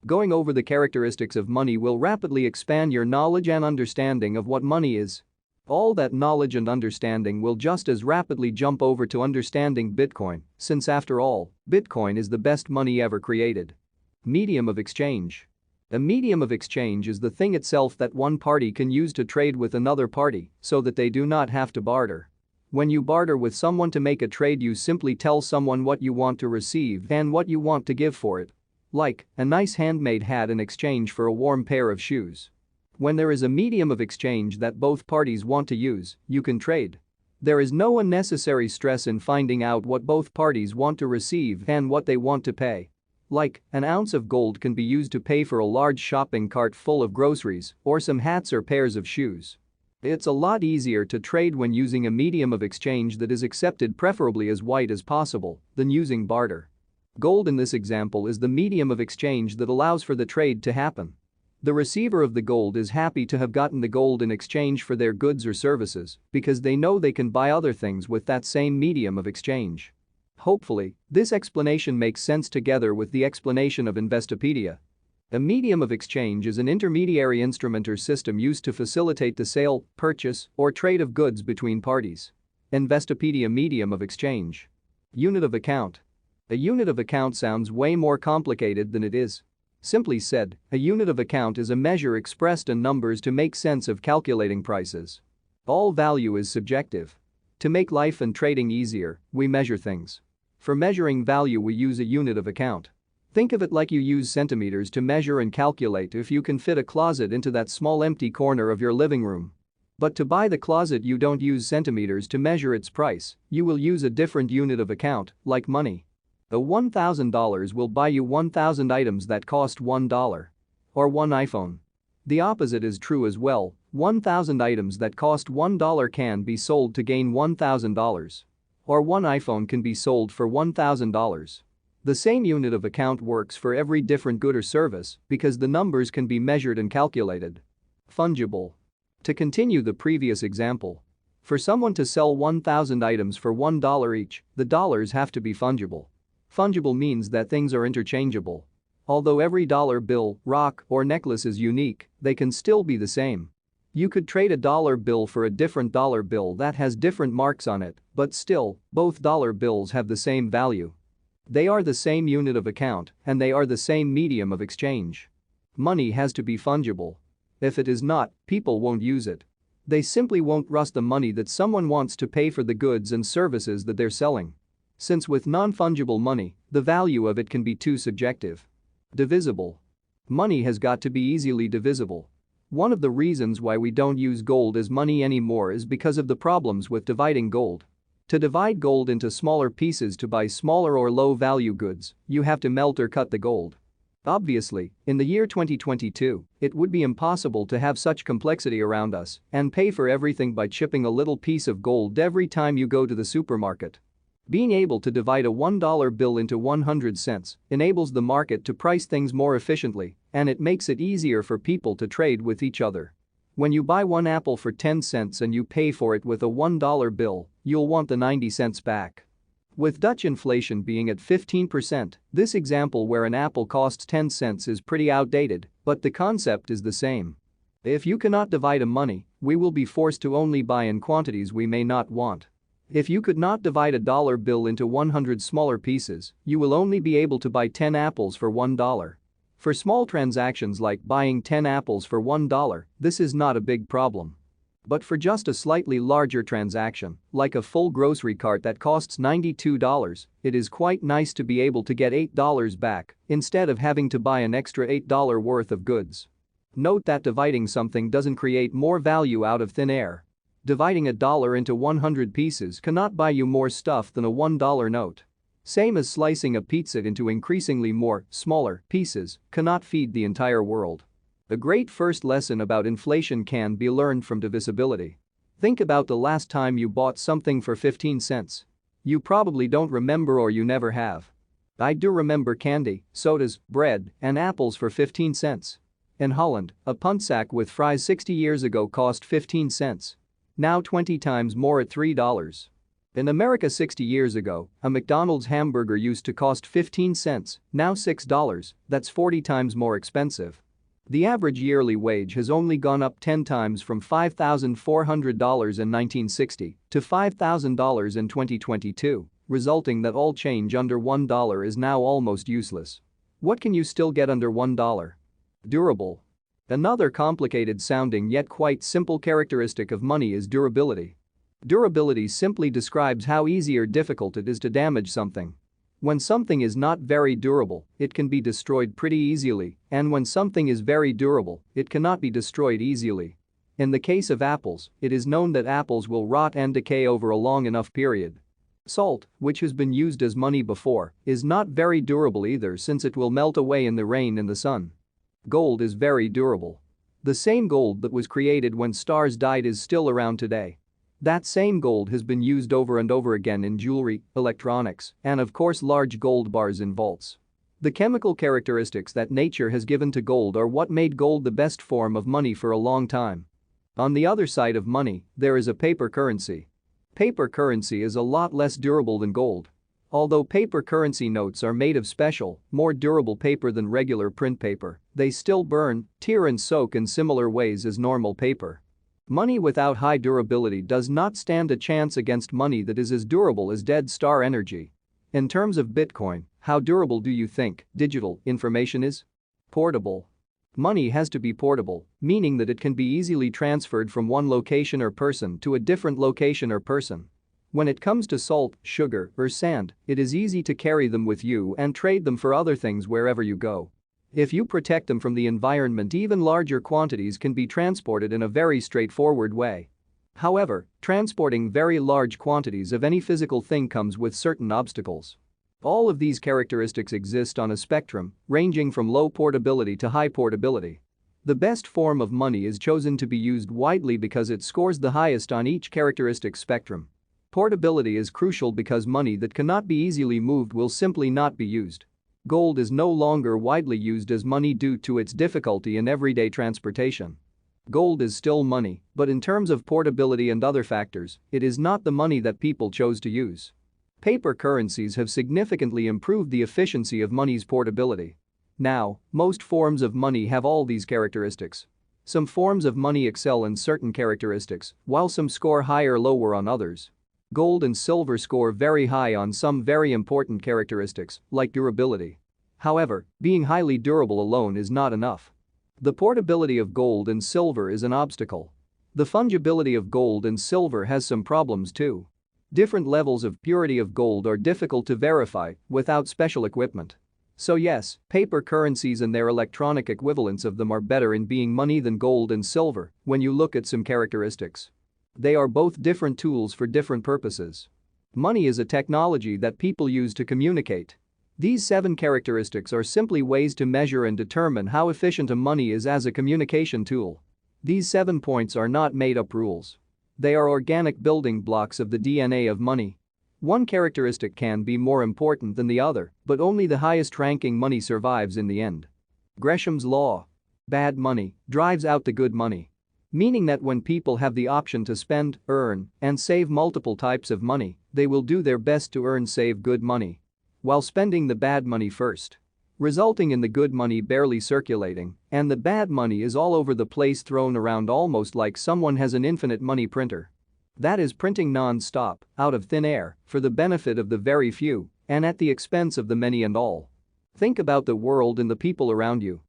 Going over the characteristics of money will rapidly expand your knowledge and understanding of what money is. All that knowledge and understanding will just as rapidly jump over to understanding Bitcoin, since after all, Bitcoin is the best money ever created. Medium of exchange. A medium of exchange is the thing itself that one party can use to trade with another party so that they do not have to barter. When you barter with someone to make a trade, you simply tell someone what you want to receive and what you want to give for it. Like a nice handmade hat in exchange for a warm pair of shoes. When there is a medium of exchange that both parties want to use, you can trade. There is no unnecessary stress in finding out what both parties want to receive and what they want to pay. Like, an ounce of gold can be used to pay for a large shopping cart full of groceries or some hats or pairs of shoes. It's a lot easier to trade when using a medium of exchange that is accepted, preferably as white as possible, than using barter. Gold in this example is the medium of exchange that allows for the trade to happen. The receiver of the gold is happy to have gotten the gold in exchange for their goods or services because they know they can buy other things with that same medium of exchange. Hopefully, this explanation makes sense together with the explanation of Investopedia. A medium of exchange is an intermediary instrument or system used to facilitate the sale, purchase, or trade of goods between parties. Investopedia medium of exchange. Unit of account. A unit of account sounds way more complicated than it is. Simply said, a unit of account is a measure expressed in numbers to make sense of calculating prices. All value is subjective. To make life and trading easier, we measure things. For measuring value, we use a unit of account. Think of it like you use centimeters to measure and calculate if you can fit a closet into that small empty corner of your living room. But to buy the closet, you don't use centimeters to measure its price, you will use a different unit of account, like money. A $1,000 will buy you 1,000 items that cost $1. Or one iPhone. The opposite is true as well, 1,000 items that cost $1 can be sold to gain $1,000. Or one iPhone can be sold for $1,000. The same unit of account works for every different good or service because the numbers can be measured and calculated. Fungible. To continue the previous example. For someone to sell 1,000 items for $1 each, the dollars have to be fungible. Fungible means that things are interchangeable. Although every dollar bill, rock, or necklace is unique, they can still be the same. You could trade a dollar bill for a different dollar bill that has different marks on it, but still, both dollar bills have the same value. They are the same unit of account, and they are the same medium of exchange. Money has to be fungible. If it is not, people won't use it. They simply won't trust the money that someone wants to pay for the goods and services that they're selling. Since with non-fungible money, the value of it can be too subjective. Divisible. Money has got to be easily divisible. One of the reasons why we don't use gold as money anymore is because of the problems with dividing gold. To divide gold into smaller pieces to buy smaller or low-value goods, you have to melt or cut the gold. Obviously, in the year 2022, it would be impossible to have such complexity around us and pay for everything by chipping a little piece of gold every time you go to the supermarket. Being able to divide a $1 bill into 100 cents enables the market to price things more efficiently, and it makes it easier for people to trade with each other. When you buy one apple for 10 cents and you pay for it with a $1 bill, you'll want the 90 cents back. With Dutch inflation being at 15%, this example where an apple costs 10 cents is pretty outdated, but the concept is the same. If you cannot divide a money, we will be forced to only buy in quantities we may not want. If you could not divide a dollar bill into 100 smaller pieces, you will only be able to buy 10 apples for $1. For small transactions like buying 10 apples for $1, this is not a big problem. But for just a slightly larger transaction, like a full grocery cart that costs $92, it is quite nice to be able to get $8 back instead of having to buy an extra $8 worth of goods. Note that dividing something doesn't create more value out of thin air. Dividing a dollar into 100 pieces cannot buy you more stuff than a $1 note. Same as slicing a pizza into increasingly more, smaller pieces cannot feed the entire world. A great first lesson about inflation can be learned from divisibility. Think about the last time you bought something for 15 cents. You probably don't remember, or you never have. I do remember candy, sodas, bread, and apples for 15 cents. In Holland, a punt sack with fries 60 years ago cost 15 cents. Now 20 times more at $3. In America 60 years ago, a McDonald's hamburger used to cost 15 cents, now $6, that's 40 times more expensive. The average yearly wage has only gone up 10 times from $5,400 in 1960 to $5,000 in 2022, resulting that all change under $1 is now almost useless. What can you still get under $1? Durable. Another complicated sounding yet quite simple characteristic of money is durability. Durability simply describes how easy or difficult it is to damage something. When something is not very durable, it can be destroyed pretty easily, and when something is very durable, it cannot be destroyed easily. In the case of apples, it is known that apples will rot and decay over a long enough period. Salt, which has been used as money before, is not very durable either since it will melt away in the rain and the sun. Gold is very durable. The same gold that was created when stars died is still around today. That same gold has been used over and over again in jewelry, electronics, and of course large gold bars in vaults. The chemical characteristics that nature has given to gold are what made gold the best form of money for a long time. On the other side of money, there is a paper currency. Paper currency is a lot less durable than gold. Although paper currency notes are made of special, more durable paper than regular print paper, they still burn, tear and soak in similar ways as normal paper. Money without high durability does not stand a chance against money that is as durable as dead star energy. In terms of Bitcoin, how durable do you think digital information is? Portable. Money has to be portable, meaning that it can be easily transferred from one location or person to a different location or person. When it comes to salt, sugar, or sand, it is easy to carry them with you and trade them for other things wherever you go. If you protect them from the environment, even larger quantities can be transported in a very straightforward way. However, transporting very large quantities of any physical thing comes with certain obstacles. All of these characteristics exist on a spectrum, ranging from low portability to high portability. The best form of money is chosen to be used widely because it scores the highest on each characteristic spectrum. Portability is crucial because money that cannot be easily moved will simply not be used. Gold is no longer widely used as money due to its difficulty in everyday transportation. Gold is still money, but in terms of portability and other factors, it is not the money that people chose to use. Paper currencies have significantly improved the efficiency of money's portability. Now, most forms of money have all these characteristics. Some forms of money excel in certain characteristics, while some score high or lower on others. Gold and silver score very high on some very important characteristics, like durability. However, being highly durable alone is not enough. The portability of gold and silver is an obstacle. The fungibility of gold and silver has some problems too. Different levels of purity of gold are difficult to verify without special equipment. So yes, paper currencies and their electronic equivalents of them are better in being money than gold and silver when you look at some characteristics. They are both different tools for different purposes. Money is a technology that people use to communicate. These 7 characteristics are simply ways to measure and determine how efficient a money is as a communication tool. These 7 points are not made-up rules. They are organic building blocks of the DNA of money. One characteristic can be more important than the other, but only the highest-ranking money survives in the end. Gresham's law. Bad money drives out the good money. Meaning that when people have the option to spend, earn, and save multiple types of money, they will do their best to save good money while spending the bad money first, resulting in the good money barely circulating and the bad money is all over the place, thrown around almost like someone has an infinite money printer. That is printing non-stop, out of thin air, for the benefit of the very few and at the expense of the many and all. Think about the world and the people around you.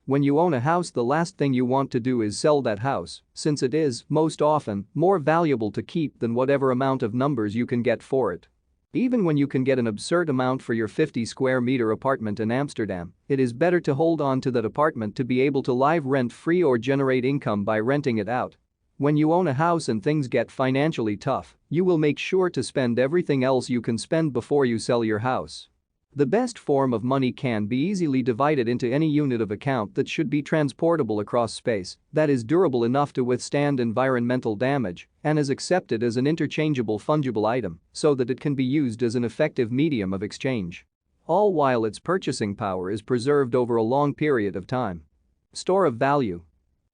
When you own a house, the last thing you want to do is sell that house, since it is, most often, more valuable to keep than whatever amount of numbers you can get for it. Even when you can get an absurd amount for your 50 square meter apartment in Amsterdam, it is better to hold on to that apartment to be able to live rent-free or generate income by renting it out. When you own a house and things get financially tough, you will make sure to spend everything else you can spend before you sell your house. The best form of money can be easily divided into any unit of account that should be transportable across space, that is durable enough to withstand environmental damage, and is accepted as an interchangeable fungible item so that it can be used as an effective medium of exchange. All while its purchasing power is preserved over a long period of time. Store of value.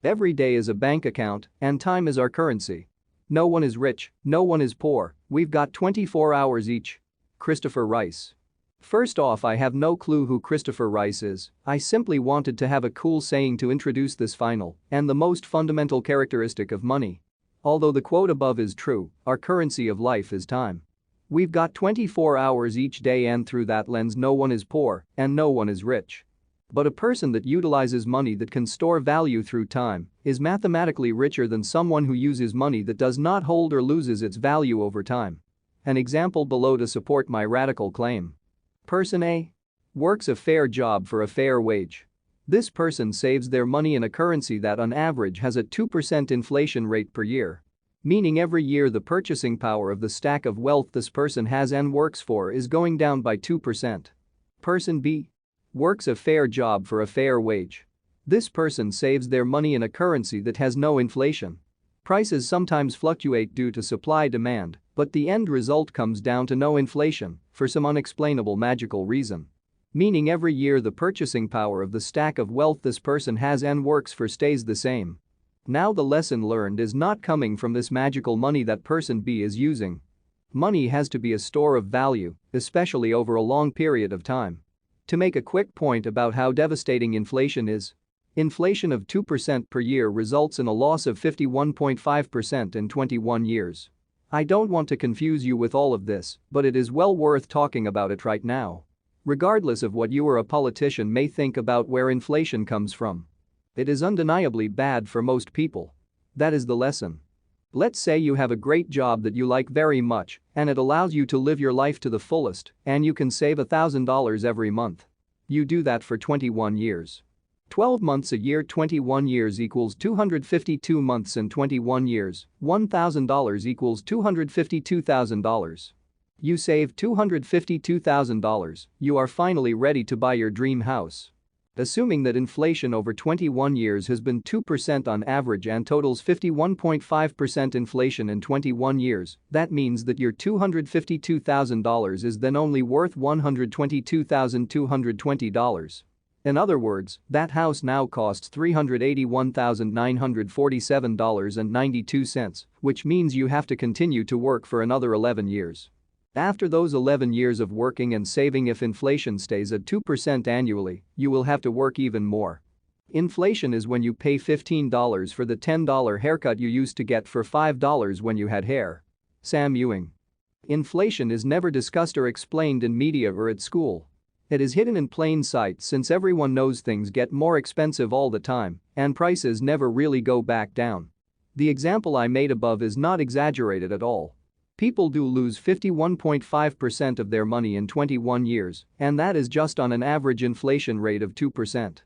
Every day is a bank account, and time is our currency. No one is rich, no one is poor, we've got 24 hours each. Christopher Rice. First off, I have no clue who Christopher Rice is. I simply wanted to have a cool saying to introduce this final and the most fundamental characteristic of money. Although the quote above is true, our currency of life is time. We've got 24 hours each day, and through that lens no one is poor and no one is rich. But a person that utilizes money that can store value through time is mathematically richer than someone who uses money that does not hold or loses its value over time. An example below to support my radical claim. Person A works a fair job for a fair wage. This person saves their money in a currency that on average has a 2% inflation rate per year. Meaning every year the purchasing power of the stack of wealth this person has and works for is going down by 2%. Person B works a fair job for a fair wage. This person saves their money in a currency that has no inflation. Prices sometimes fluctuate due to supply-demand, but the end result comes down to no inflation for some unexplainable magical reason. Meaning every year the purchasing power of the stack of wealth this person has and works for stays the same. Now the lesson learned is not coming from this magical money that person B is using. Money has to be a store of value, especially over a long period of time. To make a quick point about how devastating inflation is. Inflation of 2% per year results in a loss of 51.5% in 21 years. I don't want to confuse you with all of this, but it is well worth talking about it right now. Regardless of what you or a politician may think about where inflation comes from. It is undeniably bad for most people. That is the lesson. Let's say you have a great job that you like very much and it allows you to live your life to the fullest and you can save $1,000 every month. You do that for 21 years. 12 months a year, 21 years equals 252 months in 21 years, $1,000 equals $252,000. You save $252,000, you are finally ready to buy your dream house. Assuming that inflation over 21 years has been 2% on average and totals 51.5% inflation in 21 years, that means that your $252,000 is then only worth $122,220. In other words, that house now costs $381,947.92, which means you have to continue to work for another 11 years. After those 11 years of working and saving, if inflation stays at 2% annually, you will have to work even more. Inflation is when you pay $15 for the $10 haircut you used to get for $5 when you had hair. Sam Ewing. Inflation is never discussed or explained in media or at school. It is hidden in plain sight since everyone knows things get more expensive all the time and prices never really go back down. The example I made above is not exaggerated at all. People do lose 51.5% of their money in 21 years, and that is just on an average inflation rate of 2%.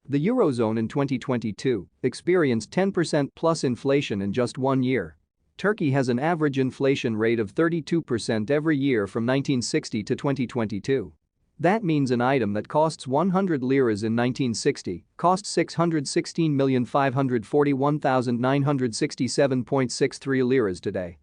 The Eurozone in 2022 experienced 10% plus inflation in just 1 year. Turkey has an average inflation rate of 32% every year from 1960 to 2022. That means an item that costs 100 liras in 1960 costs 616,541,967.63 liras today.